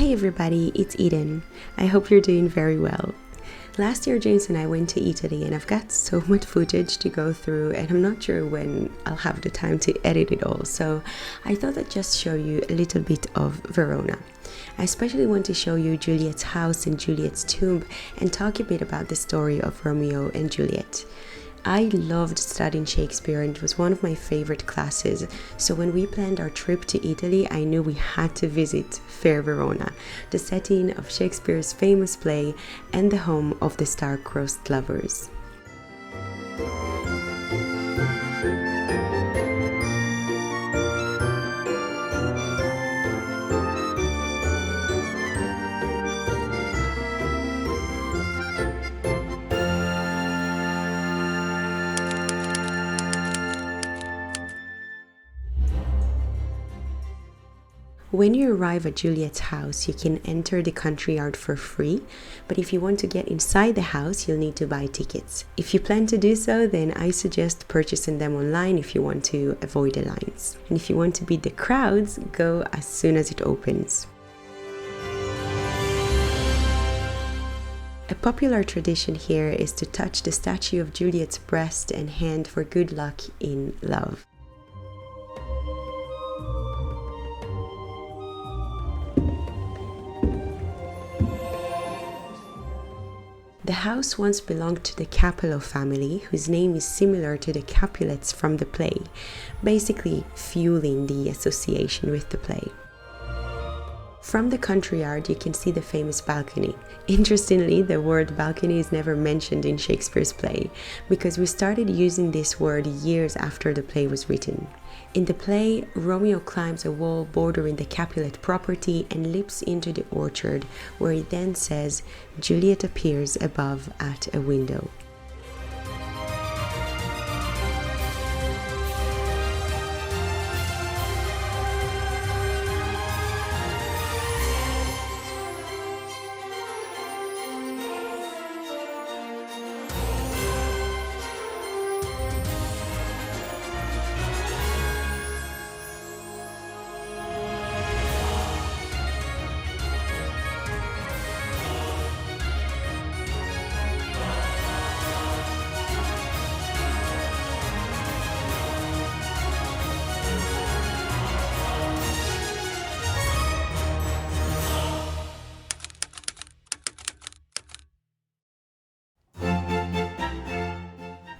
Hey everybody, it's Eden. I hope you're doing very well. Last year James and I went to Italy and I've got so much footage to go through and I'm not sure when I'll have the time to edit it all, so I thought I'd just show you a little bit of Verona. I especially want to show you Juliet's house and Juliet's tomb and talk a bit about the story of Romeo and Juliet. I loved studying Shakespeare and it was one of my favorite classes, so when we planned our trip to Italy, I knew we had to visit Fair Verona, the setting of Shakespeare's famous play and the home of the star-crossed lovers. When you arrive at Juliet's house, you can enter the country yard for free, but if you want to get inside the house, you'll need to buy tickets. If you plan to do so, then I suggest purchasing them online if you want to avoid the lines. And if you want to beat the crowds, go as soon as it opens. A popular tradition here is to touch the statue of Juliet's breast and hand for good luck in love. The house once belonged to the Capello family, whose name is similar to the Capulets from the play, basically fueling the association with the play. From the country yard, you can see the famous balcony. Interestingly, the word balcony is never mentioned in Shakespeare's play, because we started using this word years after the play was written. In the play, Romeo climbs a wall bordering the Capulet property and leaps into the orchard, where he then says, "Juliet appears above at a window."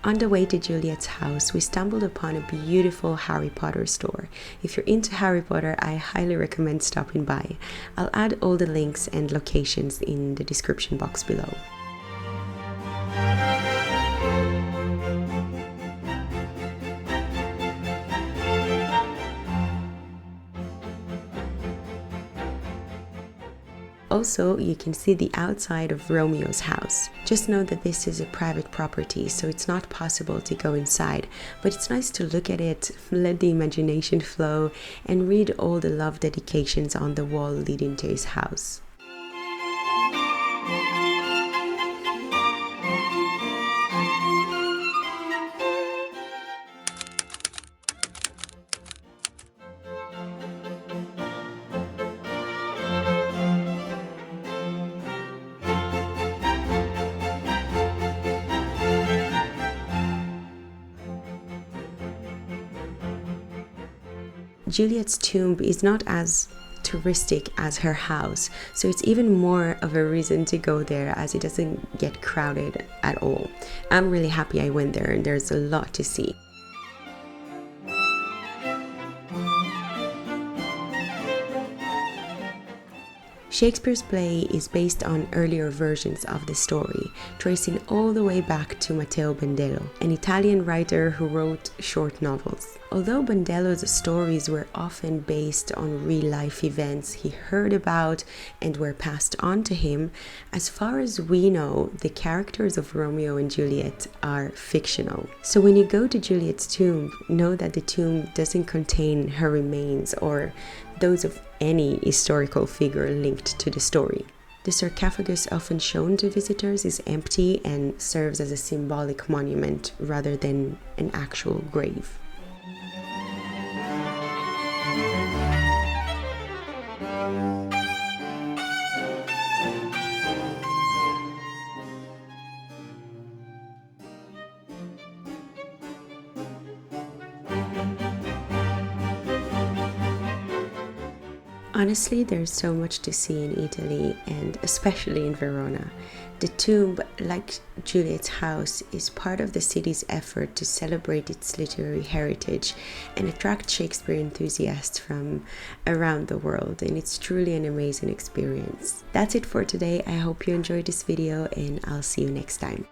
On the way to Juliet's house, we stumbled upon a beautiful Harry Potter store. If you're into Harry Potter, I highly recommend stopping by. I'll add all the links and locations in the description box below. Also, you can see the outside of Romeo's house. Just know that this is a private property, so it's not possible to go inside, but it's nice to look at it, let the imagination flow, and read all the love dedications on the wall leading to his house. Juliet's tomb is not as touristic as her house, so it's even more of a reason to go there as it doesn't get crowded at all. I'm really happy I went there and there's a lot to see. Shakespeare's play is based on earlier versions of the story, tracing all the way back to Matteo Bandello, an Italian writer who wrote short novels. Although Bandello's stories were often based on real-life events he heard about and were passed on to him, as far as we know, the characters of Romeo and Juliet are fictional. So when you go to Juliet's tomb, know that the tomb doesn't contain her remains or those of any historical figure linked to the story. The sarcophagus often shown to visitors is empty and serves as a symbolic monument rather than an actual grave. Honestly, there's so much to see in Italy, and especially in Verona. The tomb, like Juliet's house, is part of the city's effort to celebrate its literary heritage and attract Shakespeare enthusiasts from around the world, and it's truly an amazing experience. That's it for today. I hope you enjoyed this video, and I'll see you next time.